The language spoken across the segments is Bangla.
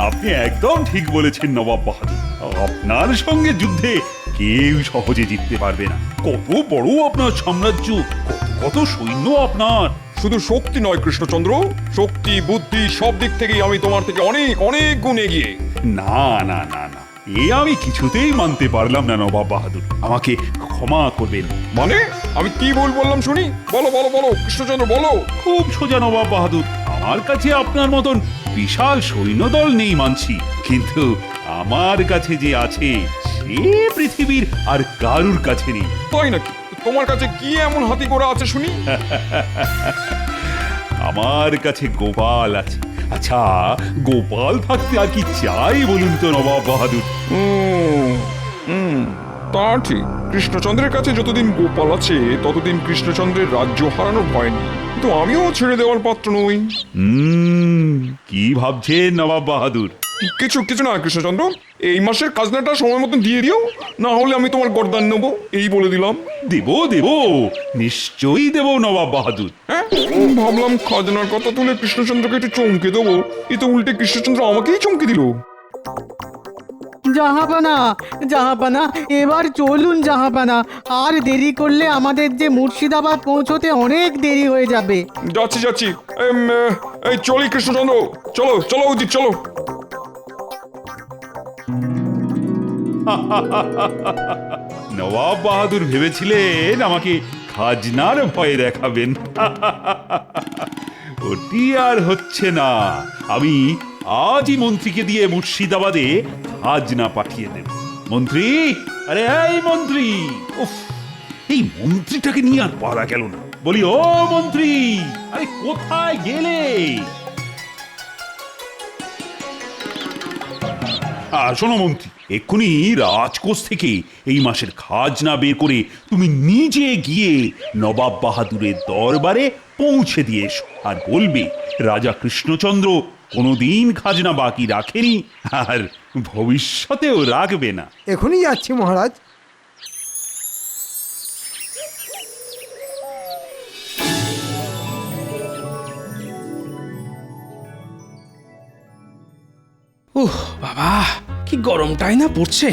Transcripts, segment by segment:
আপনি একদম ঠিক বলেছেন নবাব বাহাদুর। আপনার সঙ্গে যুদ্ধে কেউ সহজে জিততে পারবে না। কত বড় আপনার সাম্রাজ্য, কত কত সৈন্য আপনার। শুধু শক্তি নয় কৃষ্ণচন্দ্র, শক্তি বুদ্ধি সব দিক থেকেই আমি তোমার থেকে অনেক অনেক গুণ এগিয়ে। না না না না, এ আমি কিছুতেই মানতে পারলাম না নবাব বাহাদুর, আমাকে ক্ষমা করবেন। মানে আমি কি ভুল বললাম শুনি? বলো বলো বলো কৃষ্ণচন্দ্র বলো। খুব সোজা নবাব বাহাদুর, আমার কাছে আপনার মতন বিশাল সৈন্যদল নেই মানছি, কিন্তু আমার কাছে যে আছে সে পৃথিবীর আর কারুর কাছে নেই। তাই নাকি? তোমার কাছে কি এমন হাতি ঘোড়া আছে শুনি? আমার কাছে গোপাল আছে। আচ্ছা, গোপাল থাকতে আর কি চাই বলুন তো নবাব বাহাদুর? তা ঠিক, কৃষ্ণচন্দ্রের কাছে যতদিন গোপাল আছে ততদিন কৃষ্ণচন্দ্রের রাজ্য হারানোর ভয় নেই, কিন্তু আমিও ছেড়ে দেওয়ার পাত্র নই। কি ভাবছেন নবাব বাহাদুর? কিছু কিছু না কৃষ্ণচন্দ্র, এই মাসের খাজনাটা সময় মতন দিয়ে দিও, না হলে আমি তোমার গর্দান নেবো, এই বলে দিলাম। দেব দেব, নিশ্চয়ই দেব নবাব বাহাদুর। হ্যাঁ, ভাবলাম খাজনার কথা তুলে কৃষ্ণচন্দ্রকে একটু চমকে দেবো, এ তো উল্টে কৃষ্ণচন্দ্র আমাকেই চমকে দিল। জাহাপানা, জাহাপানা, এবার চলুন জাহাপানা, আর দেরি করলে আমাদের যে মুর্শিদাবাদ পৌঁছতে অনেক দেরি হয়ে যাবে। যাচ্ছি যাচ্ছি, এই চলি কৃষ্ণচন্দ্র, চলো চলো উচিত চলো। নবাব বাহাদুর ভেবেছিলেন আমাকে খাজনার ভয় দেখাবেন। ওটি আর হচ্ছে না। আমি আজই মন্ত্রীকে দিয়ে মুর্শিদাবাদে খাজনা পাঠিয়ে দেব। মন্ত্রী, আরে এই মন্ত্রী, উফ, এই মন্ত্রীটাকে নিয়ে আর পারা গেল না। বলি ও মন্ত্রী, আরে কোথায় গেলে? শোনো মন্ত্রী, এক্ষুনি রাজকোষ থেকে এই মাসের খাজনা বের করে তুমি নিজে গিয়ে নবাব বাহাদুরের দরবারে পৌঁছে দিয়ে এসো, আর বলবে রাজা কৃষ্ণচন্দ্র কোনোদিন খাজনা বাকি রাখেনি আর ভবিষ্যতেও রাখবে না। এখনই যাচ্ছি মহারাজ। বাবা, কি গরমটাই না পড়ছে।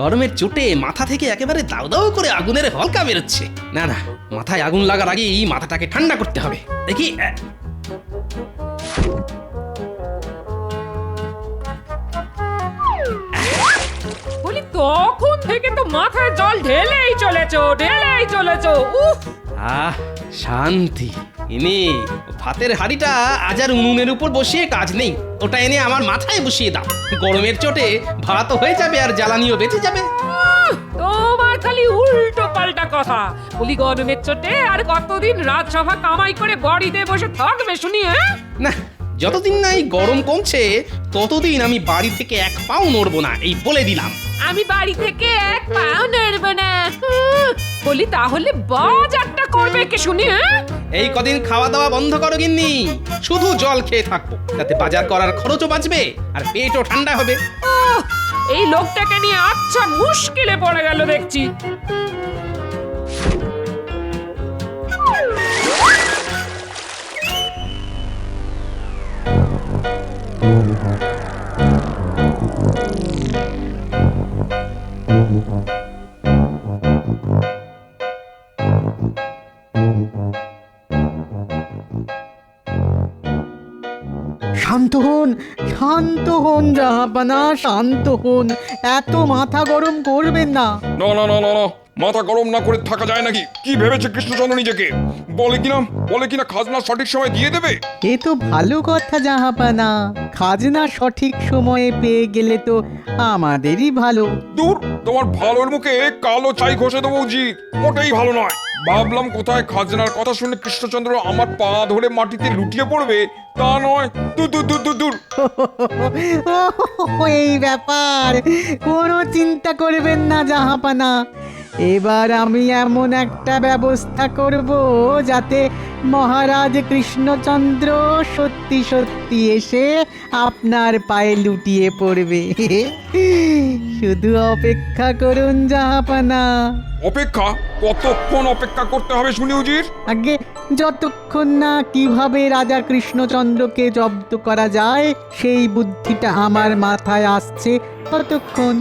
গরমের চোটে মাথা থেকে একেবারে দাউ দাউ করে আগুনের হলকা বেরোচ্ছে। না না, মাথায় আগুন লাগার আগেই মাথাটাকে ঠান্ডা করতে হবে। দেখি, বলি তখন থেকে তো মাথায় জল ঢেলেই চলেছো। উফ, শান্তি। এনে ভাতের হাঁড়িটা আজ আর উনুনের উপর বসিয়ে কাজ নেই, ওটা এনে আমার মাথায় বসিয়ে দাও। গরমের চোটে ভাতও হয়ে যাবে আর জ্বালানিও বেঁচে যাবে। তোমার খালি উল্টো পাল্টা কথা। বলি গরমের চোটে আর কতদিন রাজসভা কামাই করে বাড়িতে বসে থাকবে শুনি? না, যতদিন না এই গরম কমছে ততদিন আমি বাড়ি থেকে এক পাও নড়বো না, এই বলে দিলাম। আমি বাড়ি থেকে এক পাও নড়বো না। বলি তাহলে বাজারটা করবে কে শুনি? এই কদিন খাওয়া দাওয়া বন্ধ করো গিন্নি, শুধু জল খেয়ে থাকবো, তাতে বাজার করার খরচও বাঁচবে আর পেটও ঠান্ডা হবে। এই লোকটাকে নিয়ে আচ্ছা মুশকিলে পড়ে গেল দেখছি। শান্ত হন, শান্ত হন জাহাপানা, শান্ত হন, এত মাথা গরম করবেন না। না না না না না, মাথা গরম না করে থাকা যায় নাকি? কি ভেবেছে কৃষ্ণচন্দ্র নিজেকে? বলে কিনা খাজনা সঠিক সময় দিয়ে দেবে। এ তো ভালো কথা জাহাপানা, খাজনা সঠিক সময়ে পেয়ে গেলে তো আমাদেরই ভালো। দূর, তোমার ভালোর মুখে কালো ছাই ঘষে দেবো উচিত, মোটেই ভালো নয়। ভাবলাম কোথায় খাজনার কথা শুনে কৃষ্ণচন্দ্র আমার পা ধরে মাটিতে লুটিয়ে পড়বে, তা নয়। দূর দূর দূর দূর দূর। এই ব্যাপার, কোনো চিন্তা করবেন না জাহাপানা, এবার আমি এমন একটা ব্যবস্থা করব যাতে মহারাজ কৃষ্ণচন্দ্র সত্যি সত্যি এসে আপনার পায়ে লুটিয়ে পড়বে। শুধু অপেক্ষা করুন জাহাপানা। অপেক্ষা? কতক্ষণ অপেক্ষা করতে হবে শুনি উজির? আগে যতক্ষণ না কিভাবে রাজা কৃষ্ণচন্দ্রকে জব্দ করা যায় সেই বুদ্ধিটা আমার মাথায় আসছে, ততক্ষণ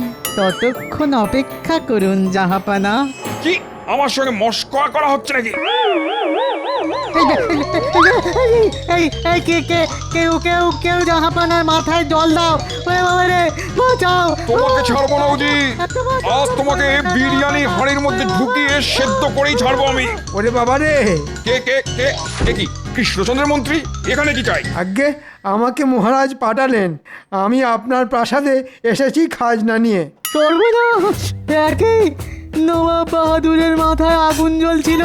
অপেক্ষা করুন জাহাপানা। কি আমার সঙ্গে মস্করা করা হচ্ছে নাকি? কেউ জাহাপানার মাথায় জল দাও, ওরে বাবা রে, বাঁচাও। তোমাকে ছাড়বো না উজির, আজ তোমাকে বিরিয়ানি হাঁড়ির মধ্যে ঢুকিয়ে সেদ্ধ করেই ছাড়বো আমি। ওরে বাবা রে! কে কে কে কে কি কৃষ্ণচন্দ্রের মন্ত্রী? এখানে কি চাই? আজ্ঞে, আমাকে মহারাজ পাঠালেন। আমি আপনার প্রাসাদে এসেছি খাজনা নিয়ে। সর্বনাশ! একই নবাব বাহাদুরের মাথায় আগুন জ্বলছিল,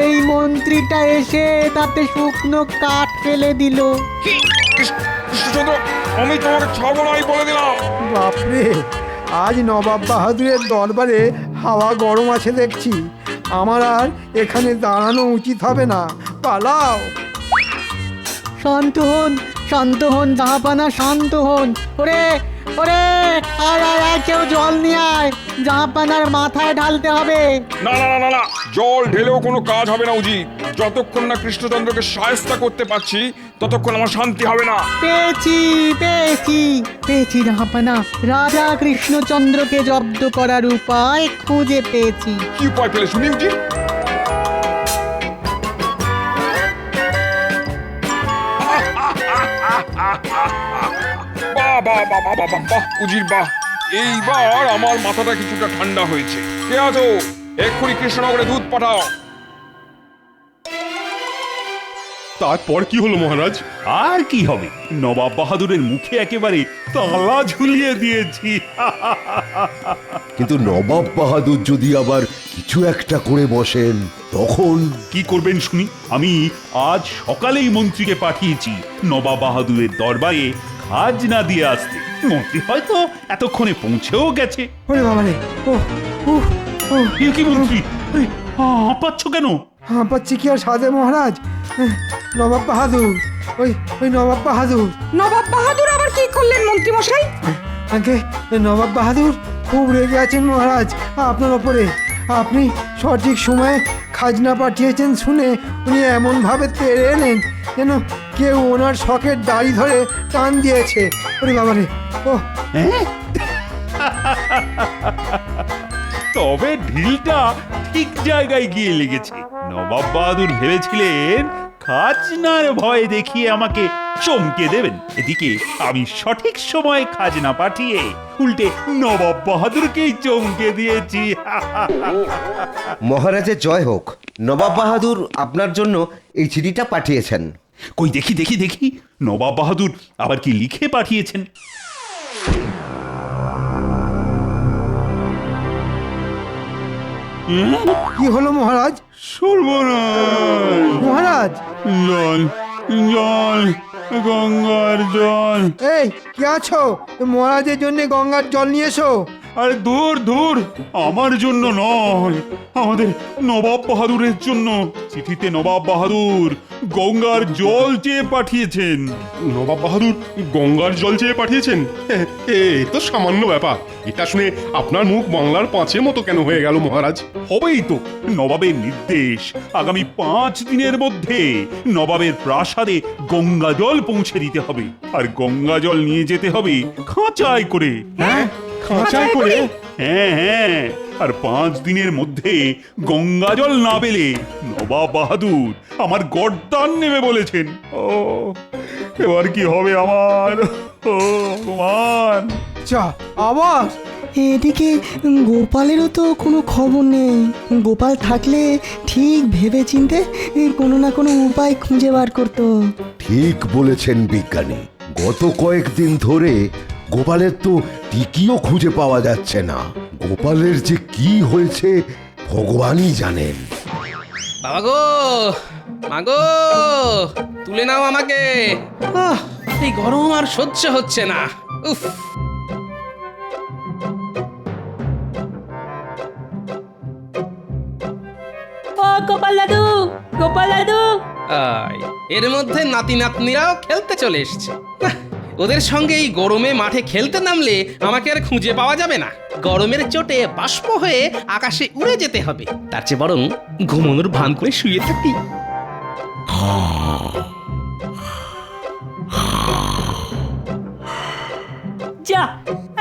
এই মন্ত্রীটা এসে তাতে শুকনো কাঠ ফেলে দিল। কি কৃষ্ণচন্দ্র, আমি তোমাকে ছাড়বো না, আমি বলে দিলাম। বাপরে, আজ নবাব বাহাদুরের দরবারে হাওয়া গরম আছে দেখছি। আমার আর এখানে দাঁড়ানো উচিত হবে না, পালাও। শান্ত হন জাহাপানা, শান্ত হন। ওরে ওরে, আয় কেউ জল নিয়ে আয়, জাহাপানার মাথায় ঢালতে হবে। না না না না না, জল ঢেলেও কোনো কাজ হবে না উজি। যতক্ষণ না কৃষ্ণচন্দ্রকে সায়স্তা করতে পারছি ততক্ষণ আমার শান্তি হবে না। পেয়েছি জাহাপানা, রাজা কৃষ্ণচন্দ্রকে জব্দ করার উপায় খুঁজে পেয়েছি। কি উপায় পেলে শুনি উজি? বাহ বাহ বাহ বাহ বাহ বাহ উজির বাহ, এইবার আমার মাথাটা কিছুটা ঠান্ডা হয়েছে। কে আছো? এক্ষুনি কৃষ্ণনগরে দুধ পাঠাও। তারপর কি হলো মহারাজ? আর কি হবে, নবাব বাহাদুরের মুখে একেবারে তালা ঝুলিয়ে দিয়েছি। কিন্তু নবাব বাহাদুর যদি আবার কিছু একটা করে বসেন তখন? কি করবেন শুনি? আমি আজ সকালেই মন্ত্রীকে পাঠিয়েছি নবাব বাহাদুরের দরবারে খাজনা দিয়ে আসতে। মন্ত্রী হয়তো এতক্ষণে পৌঁছেও গেছে। ওরে বাবা রে! এ কি মন্ত্রী, হাঁপাচ্ছ কেন? হাঁপাচ্ছি কি আর সাধে মহারাজ? নবাব বাহাদুর, ওই নবাব বাহাদুর। নবাব বাহাদুর আবার কি করলেন মন্ত্রী মশাই? আগে নবাব বাহাদুর খুব রেগে আছেন মহারাজ আপনার ওপরে। আপনি সঠিক সময়ে খাজনা পাঠিয়েছেন শুনে উনি এমনভাবে তেড়ে এলেন যেন কেউ ওনার শখের দাড়ি ধরে টান দিয়েছে। ওরে বাবা রে! ও তবে ঢিলটা ঠিক জায়গায় গিয়ে লেগেছে। নবাব বাহাদুর ভেবেছিলেন খাজনার ভয় দেখিয়ে আমাকে চমকে দেবেন, এদিকে আমি সঠিক সময়ে খাজনা পাঠিয়ে উল্টে নবাব বাহাদুরকেই চমকে দিয়েছি। মহারাজের জয় হোক। নবাব বাহাদুর আপনার জন্য এই চিঠিটা পাঠিয়েছেন। কই দেখি দেখি দেখি, নবাব বাহাদুর আবার কি লিখে পাঠিয়েছেন? কি হলো মহারাজ? সর্বনাশ! মহারাজ! জল জল, গঙ্গার জল। এই কি আছো? মহারাজের জন্য গঙ্গার জল নিয়ে এসো। আরে দূর, আমার জন্য নয়, আমাদের নবাব বাহাদুরের জন্য। চিঠিতে নবাব বাহাদুর গঙ্গার জল চেয়ে পাঠিয়েছেন। নবাব বাহাদুর গঙ্গার জল চেয়ে পাঠিয়েছেন? এ তো সামান্য ব্যাপার। এটা শুনে আপনার মুখ বাংলার পাঁচের মতো কেন হয়ে গেল মহারাজ? হবেই তো, নবাবের নির্দেশ আগামী 5 দিনের মধ্যে নবাবের প্রাসাদে গঙ্গা জল পৌঁছে দিতে হবে, আর গঙ্গা জল নিয়ে যেতে হবে খাঁচায় করে। খাঁচায় করে? হ্যাঁ, আর 5 দিনের মধ্যে গঙ্গা জল না পেলে নবাব বাহাদুর আমার গর্দান নেবে বলেছেন। ও এবার কি হবে আমার? ও ভগবান! চা আবার এদিকে গোপালেরও তো কোনো খবর নেই। গোপাল থাকলে ঠিক ভেবে চিনতে কোনো না কোনো উপায় খুঁজে বার করতো। ঠিক বলেছেন বিজ্ঞানী, গত কয়েকদিন ধরে গোপালের তো টিকিও খুঁজে পাওয়া যাচ্ছে না। গোপালের যে কি হয়েছে ভগবানই জানেন। বাবা গো, মাগো, তুলে নাও আমাকে। এই গরম আর সহ্য হচ্ছে না। উফ! ও গোপাল দাদু, গোপাল দাদু, এর মধ্যে নাতি নাতনিরাও খেলতে চলে এসছে। নাহ, ওদের সঙ্গে এই গরমে মাঠে খেলতে নামলে আমাকে আর খুঁজে পাওয়া যাবে না। গরমের চোটে বাষ্প হয়ে আকাশে উড়ে যেতে হবে, তার চেয়ে বরং ঘুমানোর ভান করে শুয়ে থাকি। যা,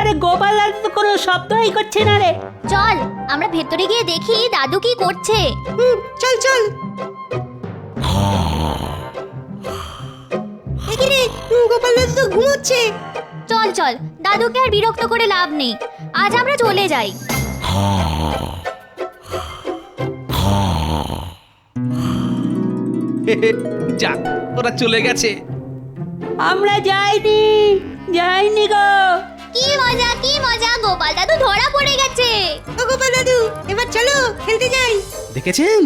আরে গোপাল আর তো কোনো শব্দই করছে না রে। চল আমরা ভেতরে গিয়ে দেখি দাদু কি করছে। চল চল। এখানে গোপাল দাদু তো ঘুমোচ্ছে। চল চল, দাদুকে আর বিরক্ত করে লাভ নেই, আজ আমরা চলে যাই। যাক, ওরা চলে গেছে। আমরা যাইনি গো। কি মজা, গোপাল দাদু ধরা পড়ে গেছে। ও গোপাল দাদু, এবার চলো খেলতে যাই। দেখেছেন,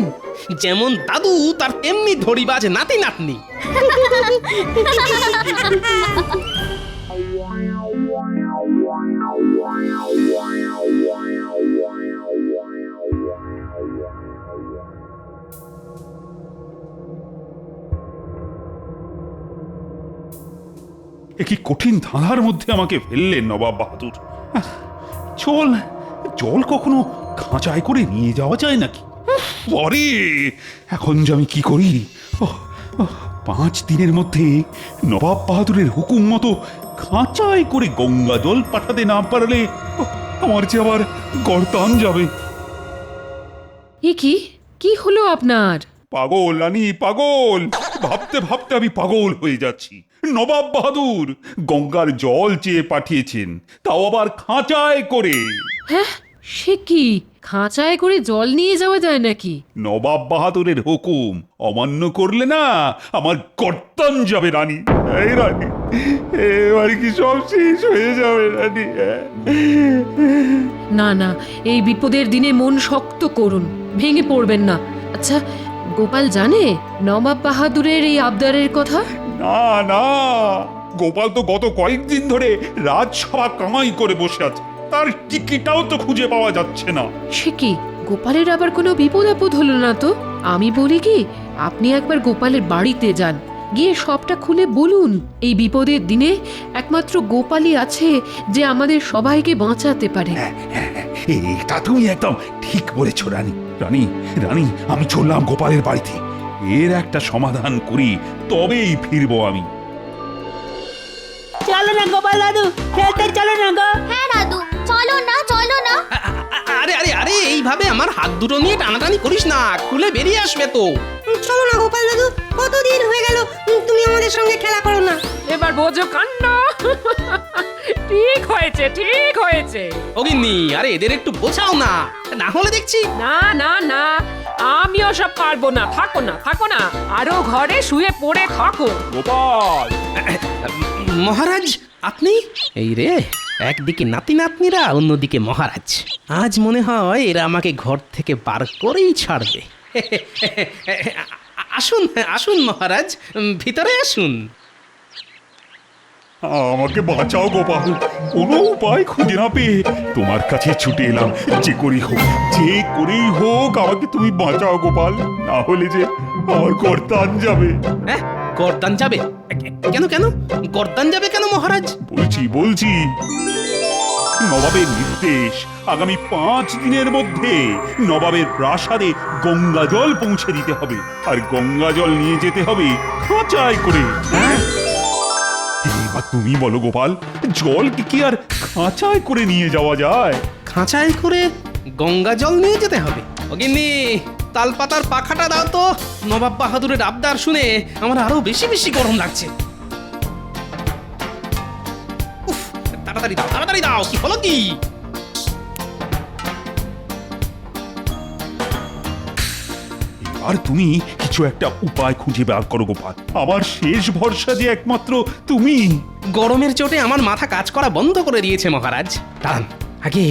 যেমন দাদু তার তেমনি ধরিবাজ নাতি নাতনি। এ কি কঠিন ধাঁধার মধ্যে আমাকে ফেললেন নবাব বাহাদুর। চল, জল কখনো খাঁচায় করে নিয়ে যাওয়া যায় নাকি? আরে এখন যে আমি কি করি? 5 দিনের মধ্যে নবাব বাহাদুরের হুকুম মতো খাঁচায় করে গঙ্গা জল পাঠাতে না পারলে আমার যে আবার গর্দান যাবে। এ কি হলো আপনার? পাগল রানী, পাগল। ভাবতে ভাবতে আমি পাগল হয়ে যাচ্ছি। নবাব বাহাদুর গঙ্গার জল চেয়ে পাঠিয়েছেন, তাও আবার খাঁচায় করে। হ্যাঁ, সে কি? খাঁচায় করে জল নিয়ে যাওয়া যায় নাকি? নবাব বাহাদুরের হুকুম অমান্য করলে না আমার গর্দান যাবে রানী। এই রানী, এবার কি সব শেষ হয়ে যাবে রানী? না না, এই বিপদের দিনে মন শক্ত করুন, ভেঙে পড়বেন না। আচ্ছা, গোপাল জানে নবাব বাহাদুরের এই আবদারের কথা? না না, গোপাল তো গত কয়েকদিন ধরে রাজসভা কামাই করে বসে আছে, তার টিকিটাও তো খুঁজে পাওয়া যাচ্ছে না। সে কি, গোপালের আবার কোনো বিপদ আপদ হলো না তো? আমি বলি কি, আপনি একবার গোপালের বাড়িতে যান, গিয়ে সবটা খুলে বলুন। এই বিপদের দিনে একমাত্র গোপালই আছে যে আমাদের সবাইকে বাঁচাতে পারে। এটা তুমি একদম ঠিক বলেছ রানী। রানী রানী, আমি চললাম গোপালের বাড়িতে। এর একটা সমাধান করি, তবেই ফিরবো আমি। চলো না গোপাল দাদু, খেলতে চলো না গো। হ্যাঁ দাদু, চলো না। আরে আরে আরে, এইভাবে আমার হাত দুটো নিয়ে টানাটানি করিস না, খুলে বেরিয়ে আসবে তো। চলো না গোপাল দাদু, কতদিন হয়ে গেল তুমি আমাদের সঙ্গে খেলা করো না। এবার বোঝো কাণ্ড। ঠিক হয়েছে। অগিন্নি, আরে এদের একটু বোঝাও না, না হলে দেখছি। না, আমিও সব পারবো না। থাকো না, আরো ঘরে শুয়ে পড়ে থাকো। গোপাল! মহারাজ, আপনি? এই রে, একদিকে নাতি নাতনিরা, অন্যদিকে মহারাজ। আজ মনে হয় এরা আমাকে ঘর থেকে বার করেই ছাড়বে। আসুন আসুন মহারাজ, ভিতরে আসুন। আমাকে বাঁচাও গোপাল, কোনো উপায় খুঁজে না পেয়ে তোমার কাছে ছুটে এলাম। যে করেই হোক আমাকে তুমি বাঁচাও গোপাল, না হলে যে আমার গর্দান যাবে। হ্যাঁ, গর্দান যাবে? কেন গর্দান যাবে কেন মহারাজ? বলছি নবাবের নির্দেশ, আগামী 5 দিনের মধ্যে নবাবের প্রাসাদে গঙ্গা জল পৌঁছে দিতে হবে, আর গঙ্গা জল নিয়ে যেতে হবে খাঁচায় করে। এবার তুমি বলো গোপাল, জল কি আর খাঁচায় করে নিয়ে যাওয়া যায়? খাঁচায় করে গঙ্গা জল নিয়ে যেতে হবে? অগিন্নি, তালপাতার পাখাটা দাও তো। নবাব বাহাদুরের আবদার শুনে আমার আরো বেশি গরম লাগছে। উফ, তাড়াতাড়ি দাও, কি হলো কি? আর তুমি কিছু একটা উপায় খুঁজে বার করো গোপাল, আমার শেষ ভরসা যে একমাত্র তুমি। গরমের চোটে আমার মাথা কাজ করা বন্ধ করে দিয়েছে মহারাজ। দাঁড়ান, আগে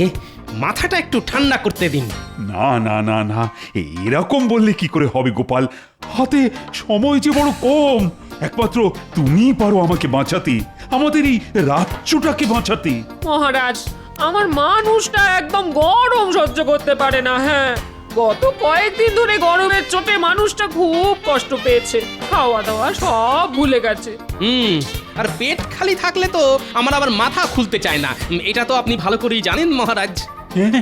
মাথাটা একটু ঠান্ডা করতে দিন। না, এরকম বললে কি করে হবে গোপাল? হাতে সময় যে বড় কম। একমাত্র তুমিই পারো আমাকে বাঁচাতে, আমাদের এই রাজ্যটাকে বাঁচাতে। মহারাজ, আমার মানুষটা একদম গরম সহ্য করতে পারে না। হ্যাঁ, গত কয়েকদিন ধরে গরমের চোটে মানুষটা খুব কষ্ট পেয়েছে, খাওয়া দাওয়া সব ভুলে গেছে। আর পেট খালি থাকলে তো আমার আবার মাথা খুলতে চায় না, এটা তো আপনি ভালো করেই জানেন মহারাজ। হ্যাঁ,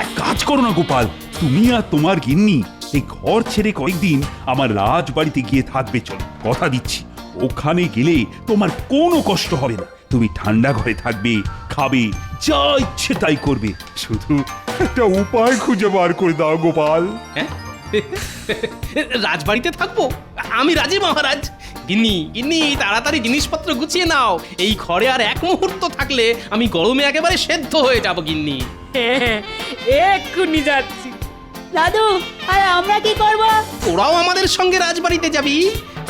এক কাজ করো না গোপাল, তুমি আর তোমার গিন্নি এই ঘর ছেড়ে কয়েকদিন আমার রাজবাড়িতে গিয়ে থাকবে। চলো, কথা দিচ্ছি ওখানে গেলে তোমার কোনো কষ্ট হবে না। তুমি ঠান্ডা ঘরে থাকবে, খাবে, যা ইচ্ছে তাই করবে। শুধু একটা উপায় খুঁজে বার করে দাও গোপাল। হ্যাঁ? রাজবাড়িতে থাকবো? আমি রাজি মহারাজ। গিন্নি গিন্নি, তাড়াতাড়ি জিনিসপত্র গুছিয়ে নাও, এই ঘরে আর এক মুহূর্ত থাকলে আমি গরমে একেবারে সেদ্ধ হয়ে যাব গিন্নি। হ্যাঁ, এক্ষুনি যাচ্ছি। দাদু, আর আমরা কি করব? তোরাও আমাদের সঙ্গে রাজবাড়িতে যাবি।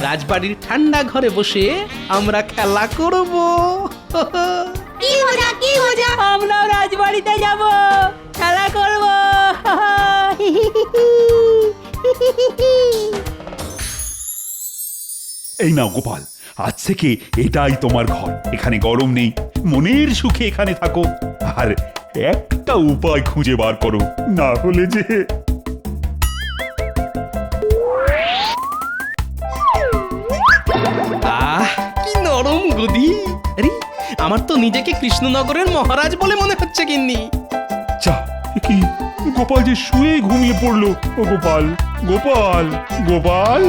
রাজবাড়ির ঠান্ডা ঘরে বসে আমরা খেলা করব। কি মজা, কি মজা! আমরাও রাজবাড়িতে যাব, খেলা করব। এই নাও গোপাল, আজ থেকে এটাই তোমার ঘর। এখানে গরম নেই, মনের সুখে এখানে থাকো। আর একটা উপায় খুঁজে বার করো, না হলে যে কি নরম গদি! আরে, আমার তো নিজেকে কৃষ্ণনগরের মহারাজ বলে মনে হচ্ছে গিন্নি। যা, কি গোপাল যে শুয়ে ঘুমিয়ে পড়লো। ও গোপাল, গোপাল, গোপাল!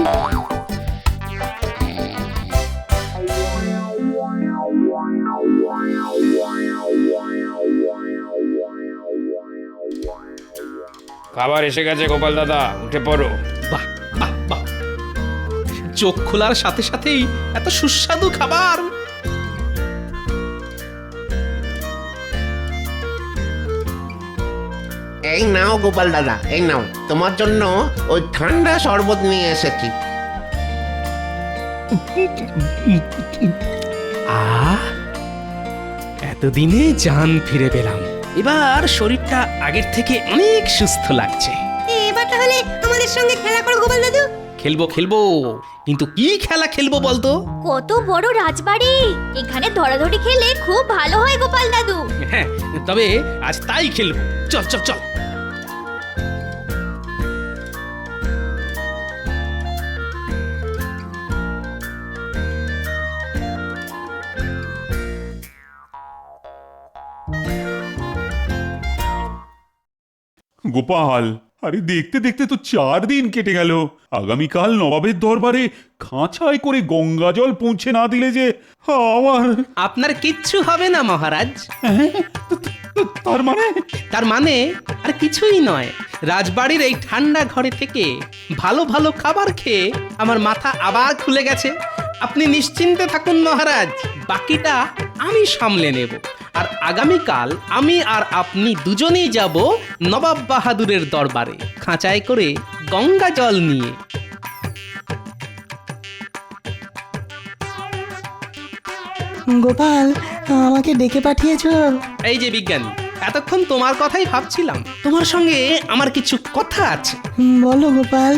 খাবার এসে গেছে গোপাল দাদা, উঠে পড়ো। বাহ বাহ বাহ, চোখ খোলার সাথে সাথেই এত সুস্বাদু খাবার। এই নাও গোপাল দাদা, এই নাও তোমার জন্য ওই ঠান্ডা শরবত নিয়ে এসেছি। এতদিনে জান ফিরে পেলাম, এবার শরীরটা আগের থেকে অনেক সুস্থ লাগছে। এবার তাহলে আমাদের সঙ্গে খেলা করো গোপাল দাদু। খেলবো খেলবো, কিন্তু কি খেলা খেলবো বলতো? কত বড় রাজবাড়ি, এখানে ধরাধরি খেলে খুব ভালো হয় গোপাল দাদু। হ্যাঁ, তবে আজ তাই খেলবো। চল চল চল। গোপাল, আরে দেখতে দেখতে তো 4 দিন কেটে গেল। আগামীকাল নবাবের দরবারে খাঁচায় করে গঙ্গা জল পৌঁছে না দিলে যে আমার... আপনার কিচ্ছু হবে না মহারাজ। তার মানে আর কিছুই নয়, রাজবাড়ির এই ঠান্ডা ঘরে থেকে ভালো ভালো খাবার খেয়ে আমার মাথা আবার খুলে গেছে। আপনি নিশ্চিন্তে থাকুন মহারাজ, বাকিটা আমি সামলে নেব। আর আগামীকাল আমি আর আপনি দুজনেই যাব নবাব বাহাদুরের দরবারে, খাঁচায় করে গঙ্গা জল নিয়ে। গোপাল, আমাকে ডেকে পাঠিয়েছো? এই যে বিজ্ঞানী, এতক্ষণ তোমার কথাই ভাবছিলাম। তোমার সঙ্গে আমার কিছু কথা আছে। বলো গোপাল।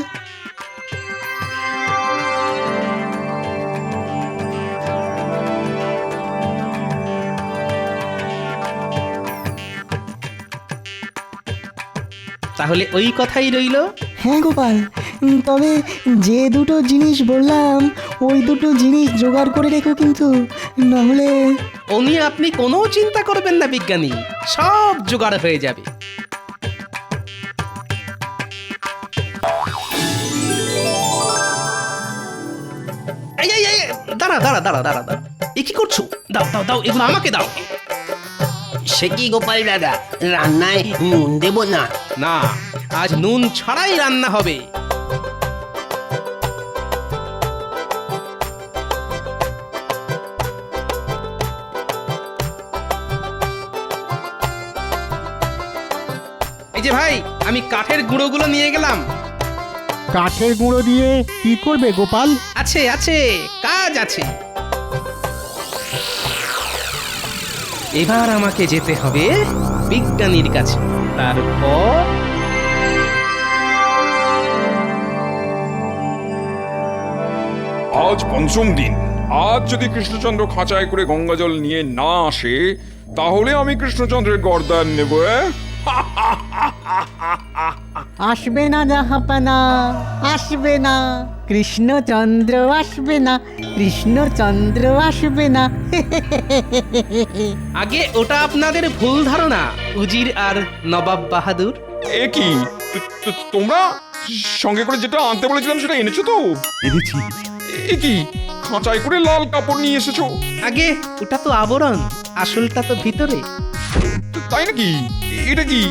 তাহলে ওই কথাই রইল। হ্যাঁ গোপাল, তবে যে দুটো জিনিস বললাম ওই দুটো জিনিস জোগাড় করে রেখো কিন্তু, নাহলে... ও নিয়ে আপনি কোনো চিন্তা করবেন না বিজ্ঞানী, সব জোগাড় হয়ে যাবে। এই এই এই, দাঁড়া দাঁড়া দাঁড়া দাঁড়া দাঁড়া, এ কি করছো? দাও দাও দাও, এগুলো আমাকে দাও। সে কি গোপাল দাদা, রান্নায় নুন দেব না? না, আজ নুন ছাড়াই রান্না হবে। এই যে ভাই, আমি কাঠের গুঁড়োগুলো নিয়ে গেলাম। কাঠের গুঁড়ো দিয়ে কি করবে গোপাল? আছে আছে, কাজ আছে। এবার আমাকে যেতে হবে বিজ্ঞানীর কাছে, তারপর... আজ পঞ্চম দিন। আজ যদি কৃষ্ণচন্দ্র খাঁচায় করে গঙ্গা জল নিয়ে না আসে, তাহলে আমি কৃষ্ণচন্দ্রের গর্দান নেব। আসবে না জাহাপানা, আসবে না। কৃষ্ণচন্দ্র আসবে না, কৃষ্ণচন্দ্র আসবে না। আগে ওটা আপনাদের ভুল ধারণা উজির আর নবাব বাহাদুর। এ কি তোমরা সঙ্গে করে যেটা আনতে বলেছিলাম সেটা এনেছো তো? এনেছি। এ কি খাঁচায় করে লাল কাপড় নিয়ে এসেছো? আগে ওটা তো আবরণ, আসলটা তো ভিতরে। তাই নাকি? এটা কি?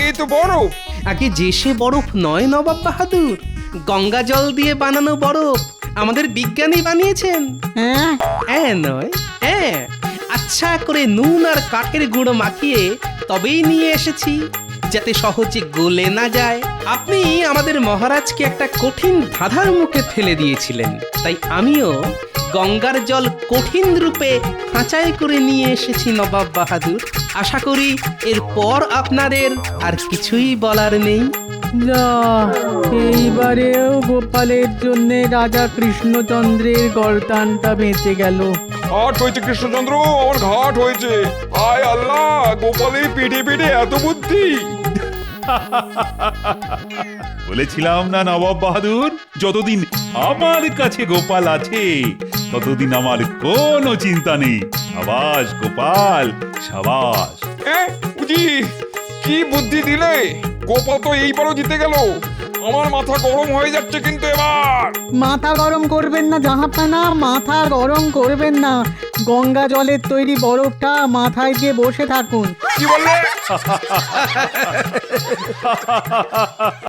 এ তো বরফ। আগে যে সে বরফ নয় নবাব বাহাদুর, গঙ্গা জল দিয়ে বানানো বরফ আমাদের বিজ্ঞানী বানিয়েছেন। হ্যাঁ নয় আচ্ছা করে নুন আর কাঠের গুঁড়ো মাখিয়ে তবেই নিয়ে এসেছি, যাতে সহজে গলে না যায়। আপনি আমাদের মহারাজকে একটা কঠিন ধাঁধার মুখে ফেলে দিয়েছিলেন, তাই আমিও গঙ্গার জল কঠিন রূপে খাঁচায় করে নিয়ে এসেছি নবাব বাহাদুর। আশা করি এরপর আপনাদের আর কিছুই বলার নেই। যা, এইবারেও গোপালের জন্যে রাজা কৃষ্ণচন্দ্রের গরদানটা বেঁচে গেল। ঘাট হয়েছে কৃষ্ণচন্দ্র, আমার ঘাট হয়েছে। হায় আল্লাহ, গোপালের পেটে পেটে এত বুদ্ধি। বলেছিলাম না নবাব বাহাদুর, যতদিন আমার কাছে গোপাল আছে ততদিন আমার কোনো চিন্তা নেই। সাবাস গোপাল, সাবাস। উজি, কি বুদ্ধি দিলে! গোপাল তো এইবারও জিতে গেল। আমার মাথা গরম হয়ে যাচ্ছে কিন্তু এবার। মাথা গরম করবেন না জাহাপানা, মাথা গরম করবেন না। গঙ্গা জলের তৈরি বরফটা মাথায় দিয়ে বসে থাকুন। কি বললে?